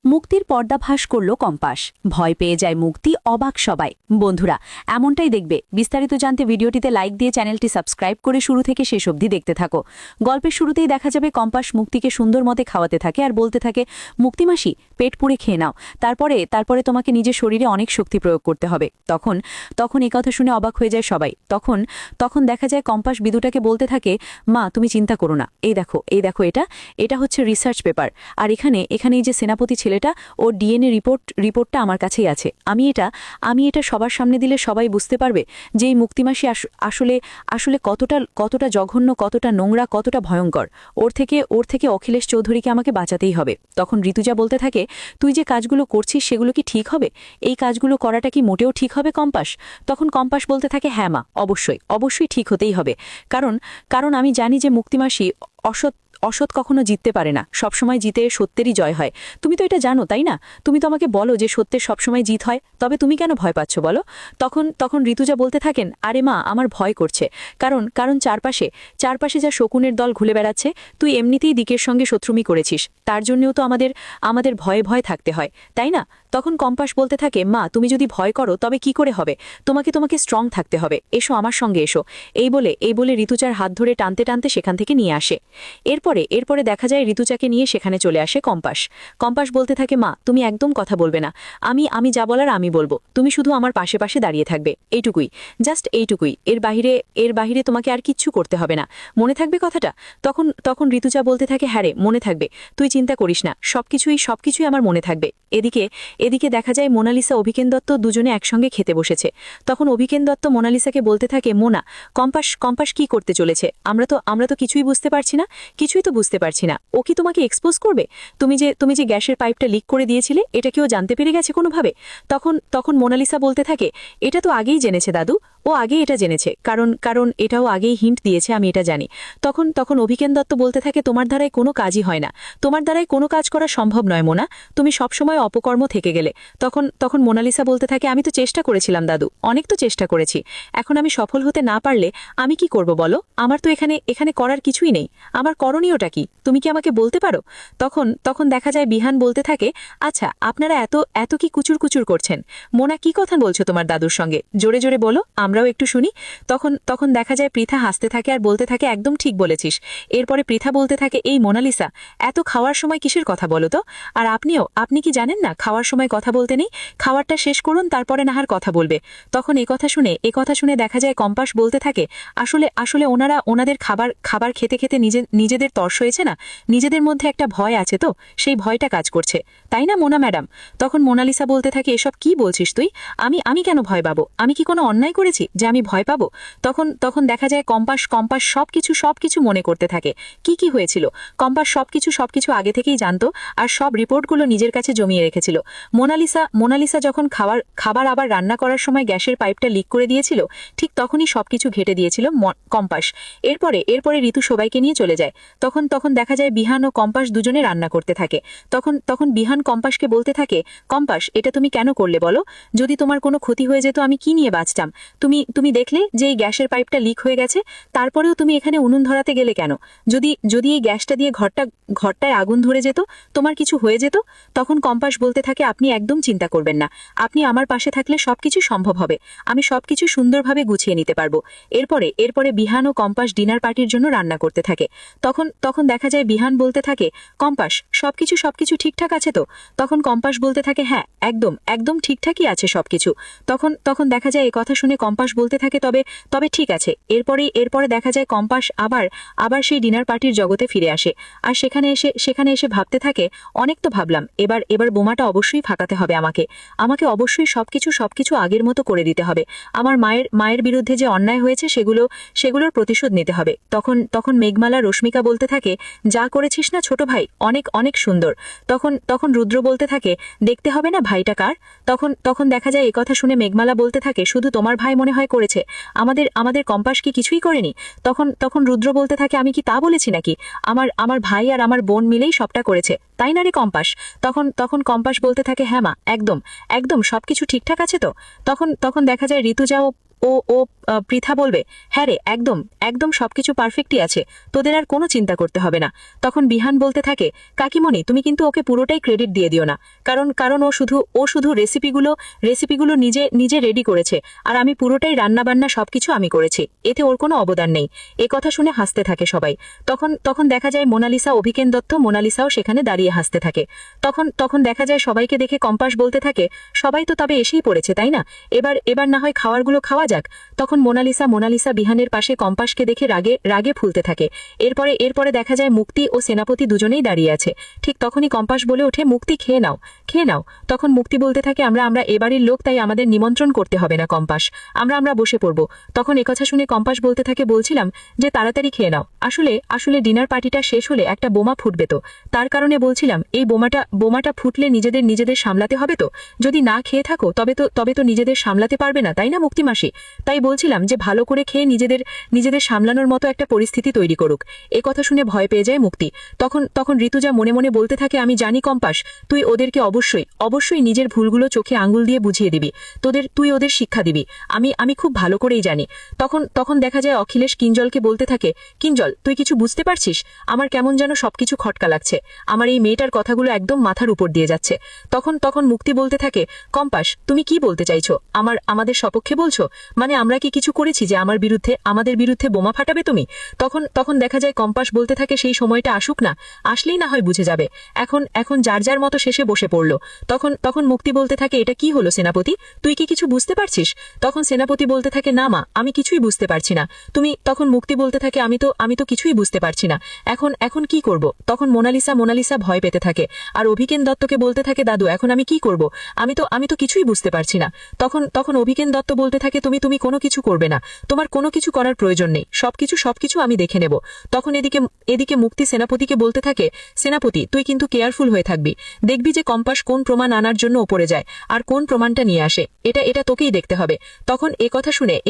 মুক্তির পর্দাফাঁস করল কম্পাস। ভয় পেয়ে যায় মুক্তি, অবাক সবাই। বন্ধুরা, এমনটাই দেখবে। বিস্তারিত জানতে ভিডিওটিতে লাইক দিয়ে চ্যানেলটি সাবস্ক্রাইব করে শুরু থেকে শেষ অবধি দেখতে থাকো। গল্পের শুরুতেই দেখা যাবে কম্পাস মুক্তিকে সুন্দর মতে খাওয়াতে থাকে আর বলতে থাকে, মুক্তিমাসি, পেট পুড়ে খেয়ে নাও, তারপরে তোমাকে নিজের শরীরে অনেক শক্তি প্রয়োগ করতে হবে। তখন এই কথা শুনে অবাক হয়ে যায় সবাই। তখন দেখা যায় কম্পাস বিদুটাকে বলতে থাকে, মা তুমি চিন্তা করো না, এই দেখো এটা হচ্ছে রিসার্চ পেপার। আর এখানে এই যে সেনাপতি ছেলেটা, ওর ডিএনএ রিপোর্টটা আমার কাছেই আছে। আমি এটা সবার সামনে দিলে সবাই বুঝতে পারবে যে এই মুক্তিমাসি আসলে কতটা জঘন্য, কতটা নোংরা, কতটা ভয়ঙ্কর। ওর থেকে অখিলেশ চৌধুরীকে আমাকে বাঁচাতেই হবে। তখন ঋতুজা বলতে থাকে, তুই যে কাজগুলো করছিস সেগুলো কি ঠিক হবে? এই কাজগুলো করাটা কি মোটেও ঠিক হবে কম্পাস? তখন কম্পাস বলতে থাকে, হ্যাঁ মা, অবশ্যই ঠিক হতেই হবে। কারণ আমি জানি যে মুক্তিমাসি অসৎ কখনো জিততে পারে না, সবসময় জিতে সত্যেরই জয় হয়। তুমি তো এটা জানো, তাই না? তুমি তো আমাকে বলো যে সত্যের সবসময় জিত হয়, তবে তুমি কেন ভয় পাচ্ছ বলো? তখন ঋতুজা বলতে থাকেন, আরে মা, আমার ভয় করছে। কারণ চারপাশে যা শকুনের দল ঘুরে বেড়াচ্ছে, তুই এমনিতেই দিকের সঙ্গে শত্রুমি করেছিস, তার জন্যও তো আমাদের ভয়ে থাকতে হয়, তাই না? তখন কম্পাস বলতে থাকে, মা তুমি যদি ভয় করো তবে কি করে হবে? তোমাকে স্ট্রং থাকতে হবে, এসো আমার সঙ্গে এসো। এই বলে ঋতুজার হাত ধরে টানতে টানতে সেখান থেকে নিয়ে আসে। এরপরে দেখা যায় ঋতুজাকে নিয়ে সেখানে চলে আসে কম্পাস বলতে থাকে, মা তুমি একদম কথা বলবে না, আমি যা বলার আমি বলবো, তুমি শুধু আমার পাশে পাশে দাঁড়িয়ে থাকবে, এইটুকুই, জাস্ট এইটুকুই। এর বাইরে তোমাকে আর কিচ্ছু করতে হবে না, মনে থাকবে কথাটা? তখন ঋতুজা বলতে থাকে, হ্যাঁ রে, মনে থাকবে, তুই চিন্তা করিস না, সবকিছুই আমার মনে থাকবে। এদিকে দেখা যায় মোনালিসা অভিকেন দত্ত দুজনে একসঙ্গে খেতে বসেছে। তখন অভিকেন দত্ত মোনালিসাকে বলতে থাকে, মোনা, কম্পাস কি করতে চলেছে? আমরা তো কিছুই বুঝতে পারছি না, ও কি তোমাকে এক্সপোজ করবে? তুমি যে গ্যাসের পাইপটা লিক করে দিয়েছিলে, এটা কি ও জানতে পেরে গেছে কোনোভাবে? তখন মোনালিসা বলতে থাকে, এটা তো আগেই জেনেছে দাদু, ও আগেই এটা জেনেছে, কারণ এটাও আগেই হিন্ট দিয়েছে, আমি এটা জানি। তখন অভিকেন দত্ত বলতে থাকে, তোমার দ্বারাই কোনো কাজই হয় না, তোমার দ্বারাই কোনো কাজ করা সম্ভব নয় মোনা, তুমি সবসময় অপকর্ম থেকে গেলে। তখন মোনালিসা বলতে থাকে, আমি তো চেষ্টা করেছিলাম দাদু, অনেক তো চেষ্টা করেছি, এখন আমি সফল হতে না পারলে আমি কি করব বলো? আমার তো এখানে করার কিছুই নেই, আমার করণীয়টা কি তুমি কি আমাকে বলতে পারো? তখন দেখা যায় বিহান বলতে থাকে, আচ্ছা আপনারা এত কি কুচুর করছেন? মোনা, কি কথা বলছো তোমার দাদুর সঙ্গে? জোরে জোরে বলো, আমরাও একটু শুনি। তখন দেখা যায় পৃথা হাসতে থাকে আর বলতে থাকে, একদম ঠিক বলেছিস। এরপরে পৃথা বলতে থাকে, এই মোনালিসা, এত খাওয়ার সময় কিসের কথা বলো তো? আর আপনি কি জানেন না খাওয়ার সময় কথা বলতে নেই? খাওয়ারটা শেষ করুন, তারপরে নাহার কথা বলবে। তখন এ কথা শুনে দেখা যায় কম্পাস বলতে থাকে, আসলে ওনাদের খাবার খেতে খেতে নিজেদের তর্স হয়েছে না, নিজেদের মধ্যে একটা ভয় আছে, তো সেই ভয়টা কাজ করছে, তাই না মোনা ম্যাডাম? তখন মোনালিসা বলতে থাকে, এসব কি বলছিস তুই? আমি কেন ভয় পাবো? আমি কি কোনো অন্যায় করেছি যে আমি ভয় পাবো? তখন দেখা যায় কম্পাস সবকিছু মনে করতে থাকে, কি হয়েছিল। কম্পাস সবকিছু আগে থেকেই জানতো আর সব রিপোর্টগুলো নিজের কাছে জমিয়ে রেখেছিল। মোনালিসা যখন খাবার আবার রান্না করার সময় গ্যাসের পাইপটা লিক করে দিয়েছিল, ঠিক তখনই সবকিছু ঘেটে দিয়েছিল কম্পাস। এরপরে ঋতু সবাইকে নিয়ে চলে যায়। তখন দেখা যায় বিহান ও কম্পাস দুজনে রান্না করতে থাকে। তখন বিহান কম্পাসকে বলতে থাকে, কম্পাস, এটা তুমি কেন করলে বলো? যদি তোমার কোনো ক্ষতি হয়ে যেত আমি কি নিয়ে বাঁচতাম? তুমি দেখলে যে এই গ্যাসের পাইপটা লিক হয়ে গেছে, তারপরেও তুমি এখানে উনুন ধরাতে গেলে কেন? যদি এই গ্যাসটা দিয়ে ঘরটায় আগুন ধরে যেত, তোমার কিছু হয়ে যেত? তখন কম্পাস বলতে থাকে, আপনি একদম চিন্তা করবেন না, আপনি আমার পাশে থাকলে সবকিছু সম্ভব হবে, আমি সবকিছু সুন্দরভাবে গুছিয়ে নিতে পারবো। এরপরে বিহান ও কম্পাস ডিনার পার্টির জন্য রান্না করতে থাকে। তখন দেখা যায় বিহান বলতে থাকে, কম্পাস, সবকিছু ঠিকঠাক আছে তো? তখন কম্পাস বলতে থাকে, হ্যাঁ একদম ঠিকঠাকই আছে সবকিছু। তখন দেখা যায় কথা শুনে কম্পাস বলতে থাকে, তবে ঠিক আছে। এরপরে দেখা যায় কম্পাস আবার সেই ডিনার পার্টির জগতে ফিরে আসে আর সেখানে এসে ভাবতে থাকে, অনেক তো ভাবলাম, এবার বোমাটা অবশ্যই ফাঁকাতে হবে, আমাকে অবশ্যই সবকিছু আগের মতো করে দিতে হবে। আমার মায়ের বিরুদ্ধে যে অন্যায় হয়েছে সেগুলোর প্রতিশোধ নিতে হবে। তখন মেঘমালা রশ্মিকা বলতে থাকে, যা করেছিস না ছোট ভাই, অনেক সুন্দর। তখন রুদ্র বলতে থাকে, দেখতে হবে না ভাইটা কার? তখন দেখা যায় একথা শুনে মেঘমালা বলতে থাকে, শুধু তোমার ভাই মনে হয় করেছে, আমাদের কম্পাস কি কিছুই করেনি? তখন রুদ্র বলতে থাকে, আমি কি তা বলেছি নাকি? আমার ভাই আর আমার বোন মিলেই সবটা করেছে, তাই না রে কম্পাস? তখন কম্পাস বলতে থাকে, হ্যাঁ মা, একদম সবকিছু ঠিকঠাক আছে তো? তখন দেখা যায় ঋতুজা ও ও পৃথা বলবে, হ্যাঁ রে, একদম একদম সবকিছু পারফেক্টই আছে, তোদের আর কোনো চিন্তা করতে হবে না। তখন বিহান বলতে থাকে, কাকিমণি তুমি কিন্তু ওকে পুরোটাই ক্রেডিট দিয়ে দিও না, কারণ কারণ ও শুধু রেসিপিগুলো নিজে নিজে রেডি করেছে, আর আমি পুরোটাই রান্নাবান্না সবকিছু আমি করেছি, এতে ওর কোনো অবদান নেই। এ কথা শুনে হাসতে থাকে সবাই। তখন তখন দেখা যায় মোনালিসা, অভিকেন দত্ত, মোনালিসাও সেখানে দাঁড়িয়ে হাসতে থাকে। তখন তখন দেখা যায় সবাইকে দেখে কম্পাস বলতে থাকে, সবাই তো তবে এসেই পড়েছে তাই না, এবার এবার না হয় খাওয়ারগুলো খাওয়া যাক। তখন মোনালিসা বিহানের পাশে কম্পাসকে দেখে রাগে রাগে ফুলতে থাকে। এরপরে দেখা যায় মুক্তি ও সেনাপতি দুজনেই দাঁড়িয়ে আছে। ঠিক তখনই কম্পাস বলে ওঠে, মুক্তি খেয়ে নাও, খেয়ে নাও। তখন মুক্তি বলতে থাকে, আমরা এবাড়ির লোক, তাই আমাদের নিমন্ত্রণ করতে হবে না কম্পাস, আমরা বসে পড়ব। তখন একথা শুনে কম্পাস বলতে থাকে, বলছিলাম যে তাড়াতাড়ি খেয়ে নাও, আসলে ডিনার পার্টিটা শেষ হলে একটা বোমা ফুটবে, তো তার কারণে বলছিলাম এই বোমাটা ফুটলে নিজেদের সামলাতে হবে, তো যদি না খেয়ে থাকো তবে তো নিজেদের সামলাতে পারবে না তাই না মুক্তি মাসি, তাই বলছিলাম যে ভালো করে খেয়ে নিজেদের সামলানোর মতো একটা পরিস্থিতি তৈরি করুক। এ কথা শুনে ভয় পেয়ে যায় মুক্তি। তখন ঋতুজা মনে মনে বলতে থাকে, আমি জানি কম্পাস, তুই ওদেরকে অবশ্যই নিজের ভুলগুলো চোখে আঙুল দিয়ে বুঝিয়ে দিবি, তুই ওদের শিক্ষা দিবি, আমি খুব ভালো করেই জানি। তখন দেখা যায় অখিলেশ কিঞ্জলকে বলতে থাকে, কিঞ্জল তুই কিছু বুঝতে পারছিস, আমার কেমন যেন সবকিছু খটকা লাগছে, আমার এই মেয়েটার কথাগুলো একদম মাথার উপর দিয়ে যাচ্ছে। তখন মুক্তি বলতে থাকে, কম্পাস তুমি কি বলতে চাইছো, আমাদের সপক্ষে বলছো, মানে আমরা কি কিছু করেছি যে আমাদের বিরুদ্ধে বোমা ফাটাবে তুমি? তখন দেখা যায় কম্পাস বলতে থাকে, সেই সময়টা আসুক না, আসলেই না হয় বুঝে যাবে, এখন যার মতো শেষে বসে পড়লো। তখন মুক্তি বলতে থাকে, এটা কি হলো সেনাপতি, তুই কি কিছু বুঝতে পারছিস? তখন সেনাপতি বলতে থাকে, না মা, আমি কিছুই বুঝতে পারছি না। তখন মুক্তি বলতে থাকে, আমি তো কিছুই বুঝতে পারছি না, এখন কি করব? তখন মোনালিসা ভয় পেতে থাকে, আর অভিকেন দত্তকে বলতে থাকে, দাদু এখন আমি কি করব, আমি তো কিছুই বুঝতে পারছি না। তখন অভিকেন দত্ত বলতে থাকে, তুমি কোনো কিছু করবে না, তোমার কোনো কিছু করার প্রয়োজন নেই, সবকিছু আমি দেখে নেব। তখন এদিকে মুক্তি সেনাপতিকে বলতে থাকে, সেনাপতি তুই কিন্তু কেয়ারফুল হয়ে থাকবি, দেখবি যে কম্পাস কোন প্রমাণ আনার জন্য ওপরে যায় আর কোন প্রমাণটা নিয়ে আসে, এটা তোকেই দেখতে হবে। তখন এ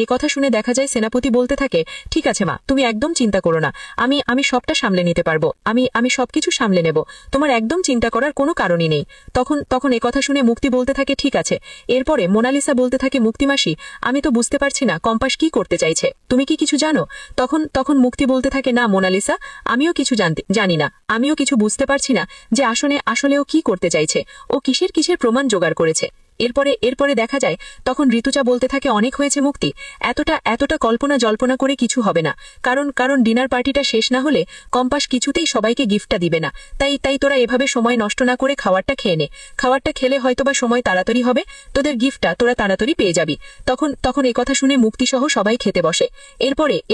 কথা শুনে দেখা যায় সেনাপতি বলতে থাকে, ঠিক আছে মা, তুমি একদম চিন্তা করো না, আমি সবটা সামলে নিতে পারবো, আমি সবকিছু সামলে নেব, তোমার একদম চিন্তা করার কোনো কারণই নেই। তখন এ কথা শুনে মুক্তি বলতে থাকে, ঠিক আছে। এরপরে মোনালিসা বলতে থাকে, মুক্তি মাসি আমি তো বুঝতে পারছি না কম্পাস কি করতে চাইছে, তুমি কি কিছু জানো? তখন মুক্তি বলতে থাকে, না মোনালিসা, আমিও কিছু জানি না, আমিও কিছু বুঝতে পারছি না যে আসলেও কি করতে চাইছে, ও কিসের প্রমাণ জোগাড় করেছে। এরপরে দেখা যায় তখন ঋতুজা বলতে থাকে, অনেক হয়েছে মুক্তি, এতটা কল্পনা জল্পনা করে কিছু হবে না, কারণ ডিনার পার্টিটা শেষ না হলে কম্পাস কিছুতেই সবাইকে গিফটটা দিবে না, তাই তোরা এভাবে সময় নষ্ট না করে খাবারটা খেয়ে নে, খাবারটা খেলে হয়তোবা সময় তাড়াতাড়ি হবে, তোদের গিফটটা তোরা তাড়াতাড়ি পেয়ে যাবি। তখন একথা শুনে মুক্তি সহ সবাই খেতে বসে।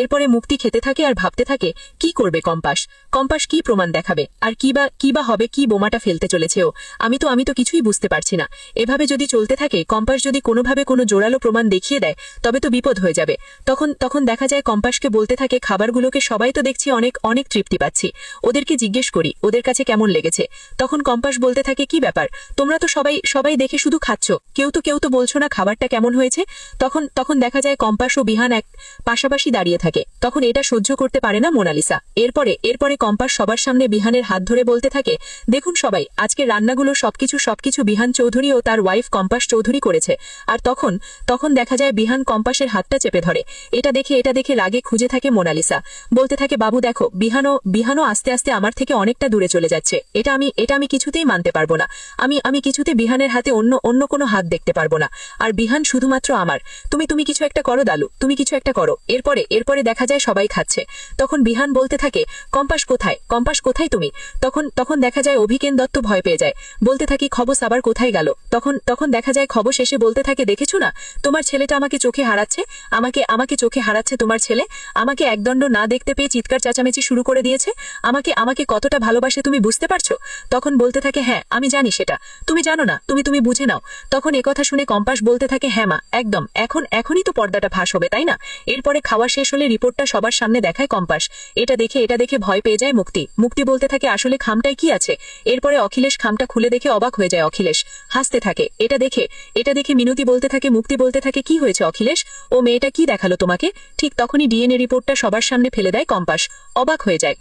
এরপরে মুক্তি খেতে থাকে আর ভাবতে থাকে, কি করবে কম্পাস কি প্রমাণ দেখাবে, আর কি বা হবে, কি বোমাটা ফেলতে চলেছে ও, আমি তো কিছুই বুঝতে পারছি না। এভাবে যদি চলতে থাকে, কম্পাস যদি কোনোভাবে কোনো জোরালো প্রমাণ দেখিয়ে দেয়, তবে তো বিপদ হয়ে যাবে। তখন দেখা যায় কম্পাসকে বলতে থাকে, খাবারগুলোকে সবাই তো দেখছি অনেক তৃপ্তি পাচ্ছি, ওদেরকে জিজ্ঞেস করি ওদের কাছে কেমন লেগেছে। তখন কম্পাস বলতে থাকে, কি ব্যাপার, তোমরা তো সবাই দেখে শুধু খাচ্ছ, কেউ তো বলছো না খাবারটা কেমন হয়েছে। তখন দেখা যায় কম্পাস ও বিহান এক পাশাপাশি দাঁড়িয়ে থাকে। তখন এটা সহ্য করতে পারে না মোনালিসা। এরপরে কম্পাস সবার সামনে বিহানের হাত ধরে বলতে থাকে, দেখুন সবাই, আজকে রান্নাগুলো সবকিছু বিহান চৌধুরী ও তার ওয়াইফ কম্পাস চৌধুরী করেছে। আর তখন দেখা যায় বিহান কম্পাসের হাতটা চেপে ধরে। এটা দেখে রাগে খুঁজে থাকে মোনালিসা, বলতে থাকে, বাবু দেখো, বিহানও আস্তে আস্তে আমার থেকে অনেকটা দূরে চলে যাচ্ছে, এটা আমি কিছুতেই মানতে পারবো না, আমি কিছুতে বিহানের হাতে অন্য কোনো হাত দেখতে পারবো না, আর বিহান শুধুমাত্র আমার। তুমি কিছু একটা করো দালু, তুমি কিছু একটা করো। এরপরে দেখা যায় সবাই খাচ্ছে। তখন বিহান বলতে থাকে, কম্পাস কোথায় তুমি? তখন দেখা যায় অভিকেন দত্ত ভয় পেয়ে যায়, বলতে থাকি, খবস আবার কোথায় গেল? তখন দেখা যায় খবস এসে বলতে থাকে, দেখেছো না তোমার ছেলেটা আমাকে চোখে হারাচ্ছে, আমাকে চোখে হারাচ্ছে তোমার ছেলে, আমাকে একদণ্ড না দেখতে পেয়ে চিৎকার চেঁচামেচি শুরু করে দিয়েছে, আমাকে কতটা ভালোবাসে তুমি বুঝতে পারছো? তখন বলতে থাকে, হ্যাঁ আমি জানি, সেটা তুমি জানো না, তুমি বুঝে নাও। তখন একথা শুনে কম্পাস বলতে থাকে, হ্যাঁ মা, একদম এখনই তো পর্দাটা ফাঁস হবে তাই না? এরপরে খাওয়া শেষ হলে রিপোর্টটা সবার সামনে দেখায় কম্পাস। এটা দেখে ভয় পেয়ে যায় মুক্তি বলতে থাকে, আসলে খামটায় কি আছে? এরপরে অখিলেশ খামটা খুলে দেখে অবাক হয়ে যায় অখিলেশ, হাসতে থাকে। এটা দেখে মিনতি বলতে থাকে, মুক্তি বলতে থাকে, কি হয়েছে অখিলেশ, ও মেয়েটা কি দেখালো তোমাকে? ঠিক তখনই ডিএনএ রিপোর্টটা সবার সামনে ফেলে দেয় কম্পাস, অবাক হয়ে যায়।